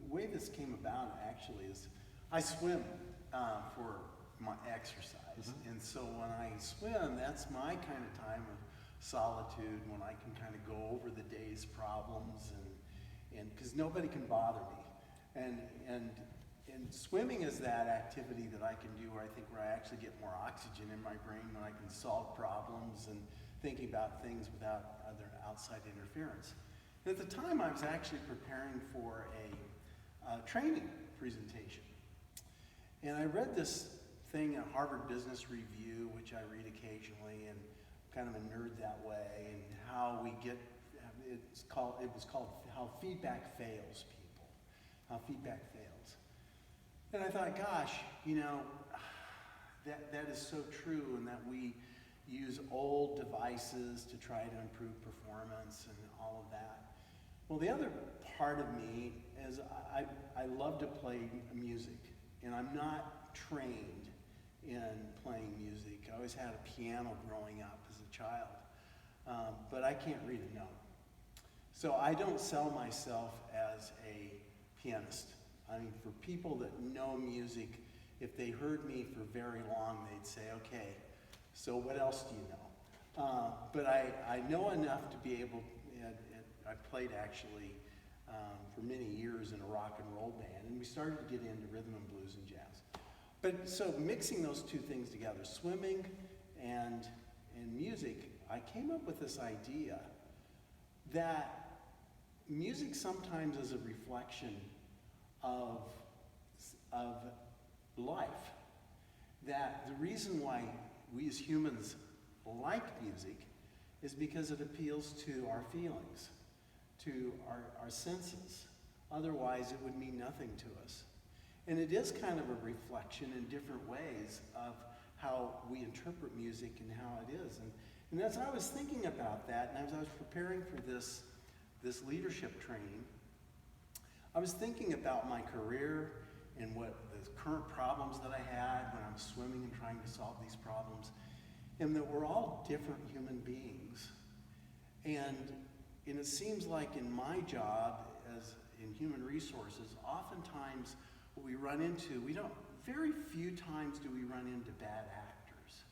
way this came about actually is I swim for my exercise. And so when I swim, that's my kind of time of solitude when I can kind of go over the day's problems and because nobody can bother me. And swimming is that activity that I can do where I actually get more oxygen in my brain when I can solve problems and thinking about things without other outside interference. And at the time, I was actually preparing for a training presentation. And I read this thing in Harvard Business Review, which I read occasionally, and kind of a nerd that way, and how we get, it was called How Feedback Fails People. How feedback fails. And I thought, gosh, that is so true, and that we use old devices to try to improve performance and all of that. Well, the other part of me is I love to play music, and I'm not trained in playing music. I always had a piano growing up as a child, but I can't read a note. So I don't sell myself as a pianist. I mean, for people that know music, if they heard me for very long, they'd say, okay, so what else do you know? But I know enough to be able, I played actually for many years in a rock and roll band, and we started to get into rhythm and blues and jazz. But so mixing those two things together, swimming and music, I came up with this idea that music sometimes is a reflection of life. That the reason why we as humans like music is because it appeals to our feelings, to our senses. Otherwise, it would mean nothing to us. And it is kind of a reflection in different ways of how we interpret music and how it is. And as I was thinking about that, and as I was preparing for this leadership training, I was thinking about my career and what the current problems that I had when I was swimming and trying to solve these problems, and that we're all different human beings. And it seems like in my job as in human resources, oftentimes what we run into, very few times do we run into bad actors.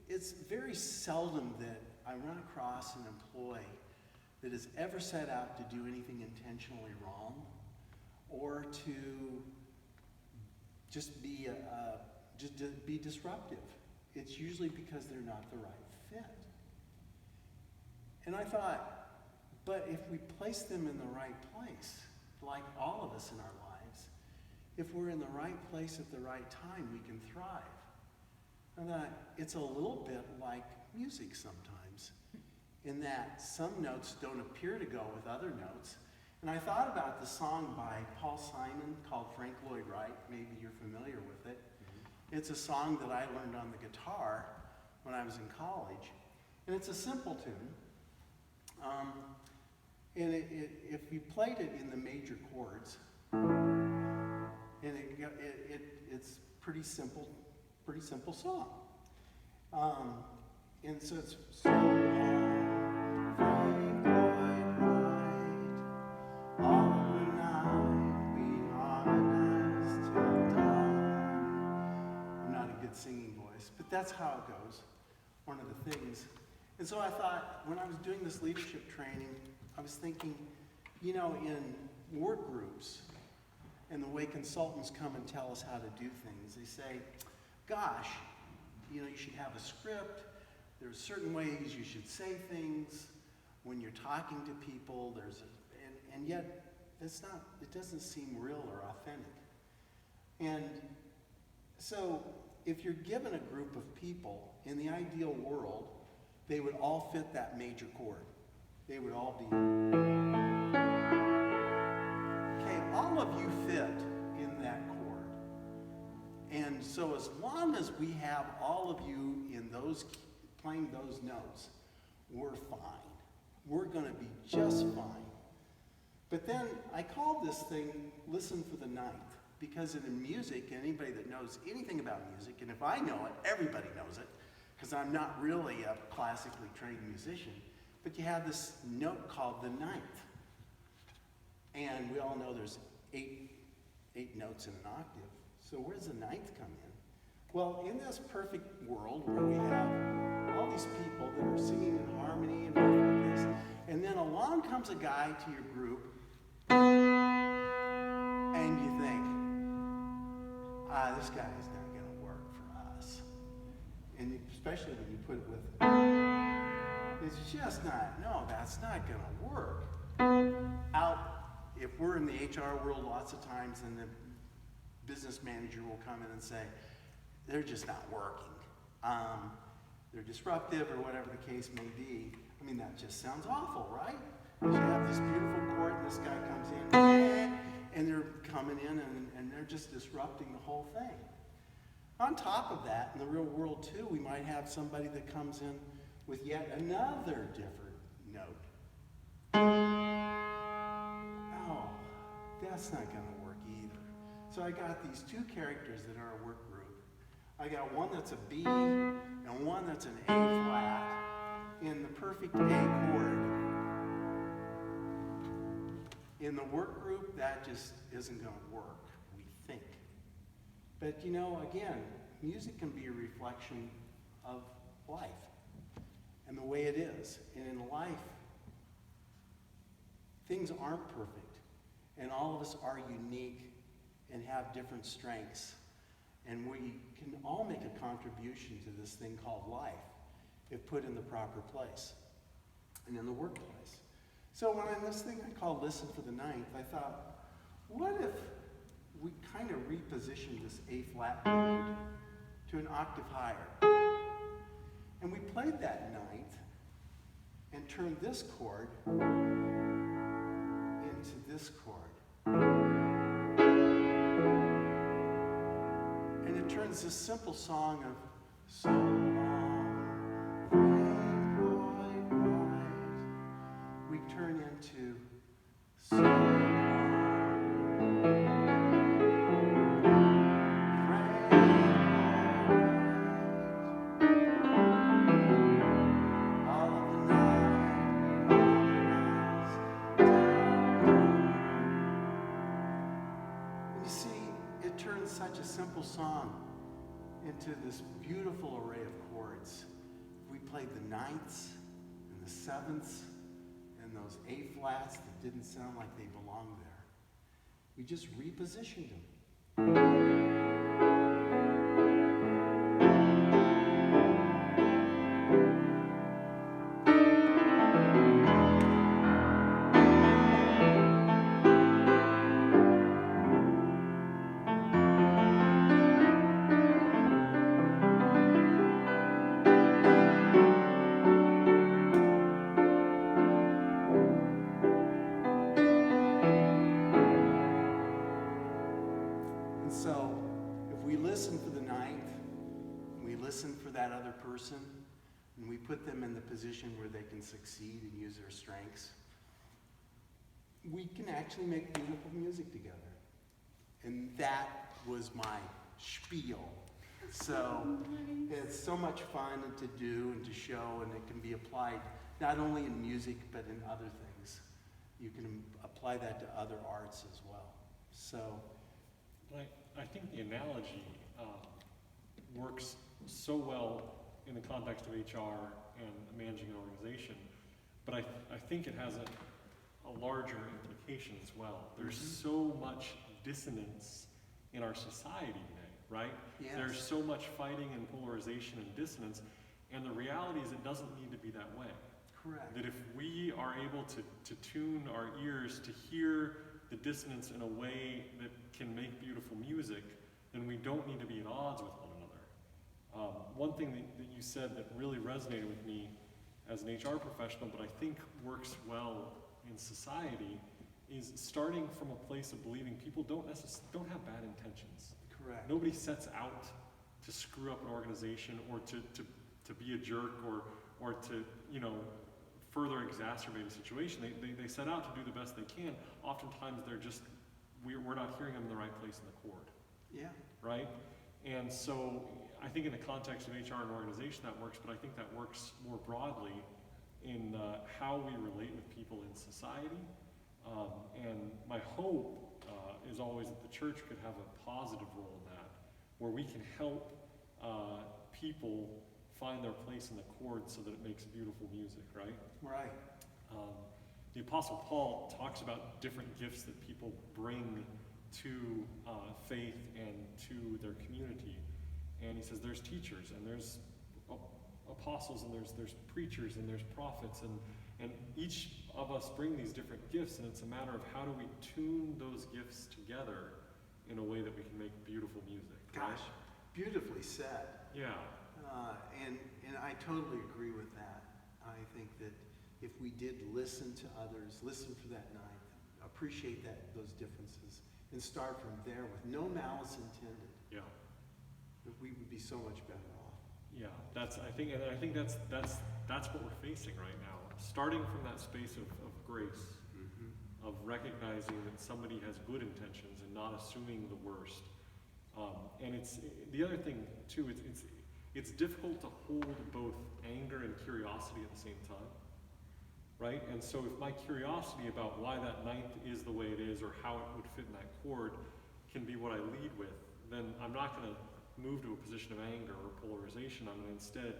It's very seldom that I run across an employee that has ever set out to do anything intentionally wrong or to just be disruptive. It's usually because they're not the right fit. And I thought, but if we place them in the right place, like all of us in our lives, if we're in the right place at the right time, we can thrive. And that it's a little bit like music sometimes, in that some notes don't appear to go with other notes. And I thought about the song by Paul Simon called Frank Lloyd Wright. Maybe you're familiar with it. It's a song that I learned on the guitar when I was in college. And it's a simple tune. And if you played it in the major chords, and it's pretty simple song. And so it's so Frank Lloyd Wright, all the night we harnessed till dawn. I'm not a good singing voice, but that's how it goes. One of the things. And so I thought, when I was doing this leadership training, I was thinking, in work groups and the way consultants come and tell us how to do things, they say, gosh, you should have a script. There's certain ways you should say things when you're talking to people. And yet it doesn't seem real or authentic. And so if you're given a group of people, in the ideal world, they would all fit that major chord. They would all be. Okay, all of you fit in that chord. And so as long as we have all of you in playing those notes, we're fine. We're going to be just fine. But then I called this thing Listen for the Ninth, because in music, anybody that knows anything about music, and if I know it, everybody knows it, because I'm not really a classically trained musician, but you have this note called the ninth. And we all know there's eight notes in an octave. So where does the ninth come in? Well, in this perfect world where we have all these people that are singing in harmony and perfect this, and then along comes a guy to your group, and you think, this guy is not going to work for us. And especially when you put it with, it's just not, no, that's not going to work. If we're in the HR world, lots of times, then the business manager will come in and say, they're just not working. They're disruptive or whatever the case may be. I mean, that just sounds awful, right? You have this beautiful chord, and this guy comes in, and they're coming in, and they're just disrupting the whole thing. On top of that, in the real world too, we might have somebody that comes in with yet another different note. Oh, that's not going to work either. So I got these two characters that are a work group. I got one that's a B and one that's an A flat in the perfect A chord. In the work group, that just isn't going to work, we think. But you know, again, music can be a reflection of life and the way it is. And in life, things aren't perfect. And all of us are unique and have different strengths. And we can all make a contribution to this thing called life if put in the proper place and in the workplace. So when in this thing I called Listen for the Ninth, I thought, what if we kind of repositioned this A flat chord to an octave higher? And we played that ninth and turned this chord into this chord. And it turns this simple song of so long, rain white, white, we turn into so long, rain white, all of the night, and you see, it turns such a simple song into this beautiful array of chords. We played the ninths and the sevenths and those A flats that didn't sound like they belonged there. We just repositioned them. So, if we listen for the ninth, we listen for that other person, and we put them in the position where they can succeed and use their strengths, we can actually make beautiful music together. And that was my spiel. So, it's so much fun to do and to show, and it can be applied not only in music, but in other things. You can apply that to other arts as well. So, I think the analogy works so well in the context of HR and managing an organization, but I think it has a larger implication as well. There's so much dissonance in our society today, right? Yes. There's so much fighting and polarization and dissonance, and the reality is it doesn't need to be that way. correct. That if we are able to tune our ears to hear the dissonance in a way that can make beautiful music, then we don't need to be at odds with one another. One thing that you said that really resonated with me as an HR professional, but I think works well in society, is starting from a place of believing people don't have bad intentions. Correct. Nobody sets out to screw up an organization or to be a jerk or to further exacerbate a situation. They set out to do the best they can. Oftentimes we're not hearing them in the right place in the chord. Yeah. Right? And so I think in the context of HR and organization that works, but I think that works more broadly in how we relate with people in society. And my hope is always that the church could have a positive role in that, where we can help people find their place in the chord so that it makes beautiful music, right? Right. The Apostle Paul talks about different gifts that people bring to faith and to their community. And he says there's teachers, and there's apostles, and there's preachers, and there's prophets, and each of us bring these different gifts, and it's a matter of how do we tune those gifts together in a way that we can make beautiful music. Gosh, right? beautifully said. Yeah. And I totally agree with that. I think that if we did listen to others, listen for that ninth, appreciate those differences, and start from there with no malice intended, Yeah. that we would be so much better off. Yeah, I think that's what we're facing right now. Starting from that space of grace, Mm-hmm. of recognizing that somebody has good intentions and not assuming the worst. And it's the other thing too. It's difficult to hold both anger and curiosity at the same time, right? And so if my curiosity about why that ninth is the way it is, or how it would fit in that chord, can be what I lead with, then I'm not going to move to a position of anger or polarization. I'm going to instead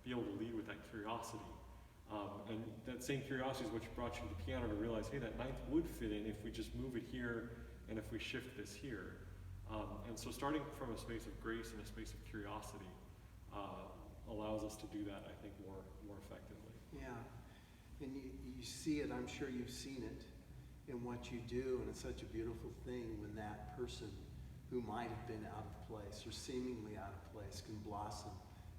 be able to lead with that curiosity. And that same curiosity is what brought you to the piano, to realize, hey, that ninth would fit in if we just move it here and if we shift this here. And so starting from a space of grace and a space of curiosity allows us to do that, I think, more effectively. Yeah, and you see it, I'm sure you've seen it in what you do, and it's such a beautiful thing when that person who might have been out of place or seemingly out of place can blossom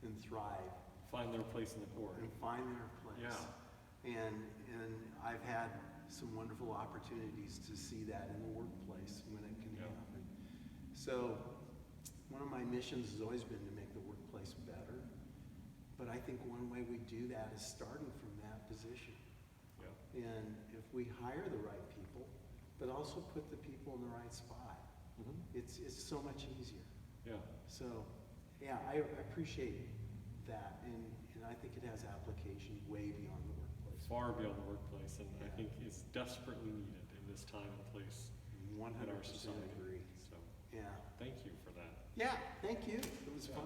and thrive. Find their place in the chord. And find their place. Yeah. And I've had some wonderful opportunities to see that in the workplace when it can happen. So one of my missions has always been to make the workplace better. But I think one way we do that is starting from that position. Yeah. And if we hire the right people, but also put the people in the right spot, it's so much easier. Yeah. So, yeah, I appreciate that, and I think it has application way beyond the workplace. Far beyond the workplace, and I think it's desperately needed in this time and place 100% in our society. agree. So, Yeah. thank you for that. Yeah, thank you. It was fun.